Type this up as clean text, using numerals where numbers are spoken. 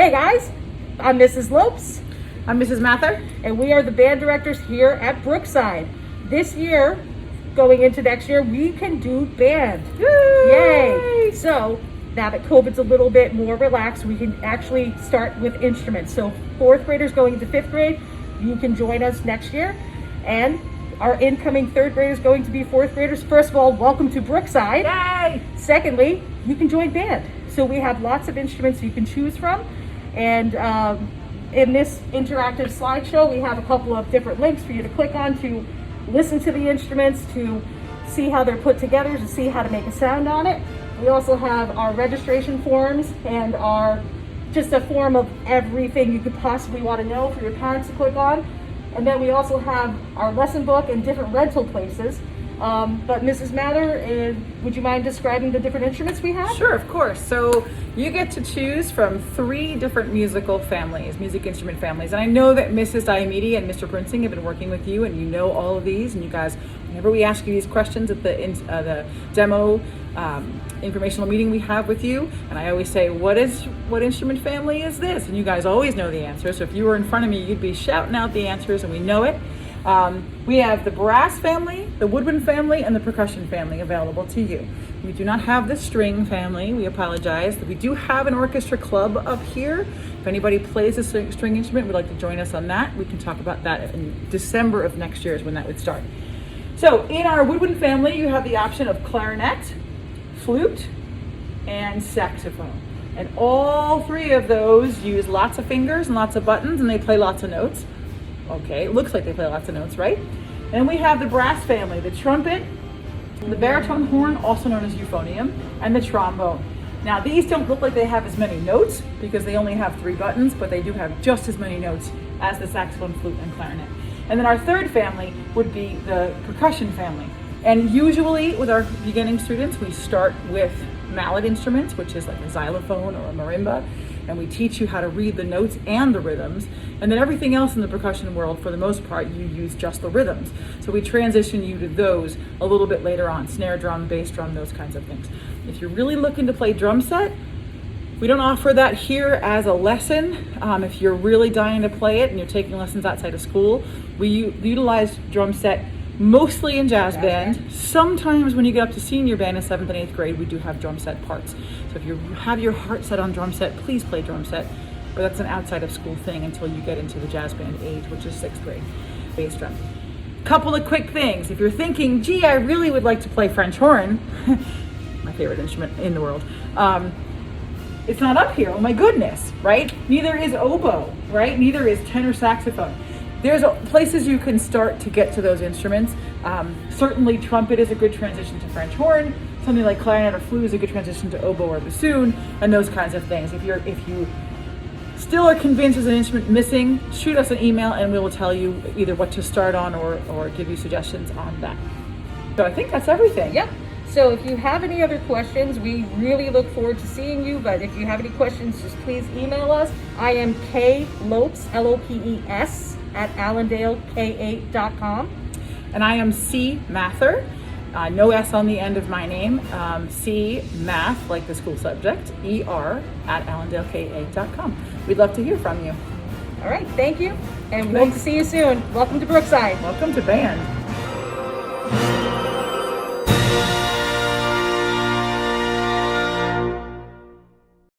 Hey guys, I'm Mrs. Lopes, I'm Mrs. Mather. and we are the band directors here at Brookside. This year, going into next year, we can do band. Yay! So now that COVID's a little bit more relaxed, we can actually start with instruments. So fourth graders going into fifth grade, you can join us next year. And our incoming third graders going to be fourth graders. First of all, welcome to Brookside. Yay! Secondly, you can join band. So we have lots of instruments you can choose from. And in this interactive slideshow, we have a couple of different links for you to click on to listen to the instruments, to see how they're put together, to see how to make a sound on it. We also have our registration forms and just a form of everything you could possibly want to know for your parents to click on. And then we also have our lesson book and different rental places. But Mrs. Mather, would you mind describing the different instruments we have? Sure, of course. So you get to choose from 3 different music instrument families. And I know that Mrs. Diomede and Mr. Princing have been working with you, and you know all of these. And you guys, whenever we ask you these questions at the demo informational meeting we have with you, and I always say, what instrument family is this? And you guys always know the answer. So if you were in front of me, you'd be shouting out the answers, and we know it. We have the brass family, the woodwind family, and the percussion family available to you. We do not have the string family. We apologize. We do have an orchestra club up here. If anybody plays a string instrument, would like to join us on that, we can talk about that in December of next year is when that would start. So in our woodwind family, you have the option of clarinet, flute, and saxophone. And all 3 of those use lots of fingers and lots of buttons, and they play lots of notes. Okay, it looks like they play lots of notes, right? And we have the brass family, the trumpet, the baritone horn, also known as euphonium, and the trombone. Now, these don't look like they have as many notes because they only have 3 buttons, but they do have just as many notes as the saxophone, flute, and clarinet. And then our third family would be the percussion family. And usually with our beginning students, we start with mallet instruments, which is like a xylophone or a marimba, and we teach you how to read the notes and the rhythms. And then everything else in the percussion world, for the most part, you use just the rhythms. So we transition you to those a little bit later on, snare drum, bass drum, those kinds of things. If you're really looking to play drum set, we don't offer that here as a lesson. If you're really dying to play it and you're taking lessons outside of school, we utilize drum set mostly in jazz band. Sometimes when you get up to senior band in 7th and 8th grade, we do have drum set parts. So if you have your heart set on drum set, please play drum set. But that's an outside of school thing until you get into the jazz band age, which is 6th grade, bass drum. Couple of quick things. If you're thinking, gee, I really would like to play French horn, my favorite instrument in the world, it's not up here, oh my goodness, right? Neither is oboe, right? Neither is tenor saxophone. There's places you can start to get to those instruments. Certainly trumpet is a good transition to French horn. Something like clarinet or flute is a good transition to oboe or bassoon, and those kinds of things. If you still are convinced there's an instrument missing, shoot us an email and we will tell you either what to start on or give you suggestions on that. So I think that's everything. Yep. So if you have any other questions, we really look forward to seeing you. But if you have any questions, just please email us. I am K Lopes, Lopes, at allendalek8.com. And I am C Mather, no S on the end of my name, C Math, like the school subject, ER, at allendalek8.com. We'd love to hear from you. All right, thank you. And we hope to see you soon. Welcome to Brookside. Welcome to band.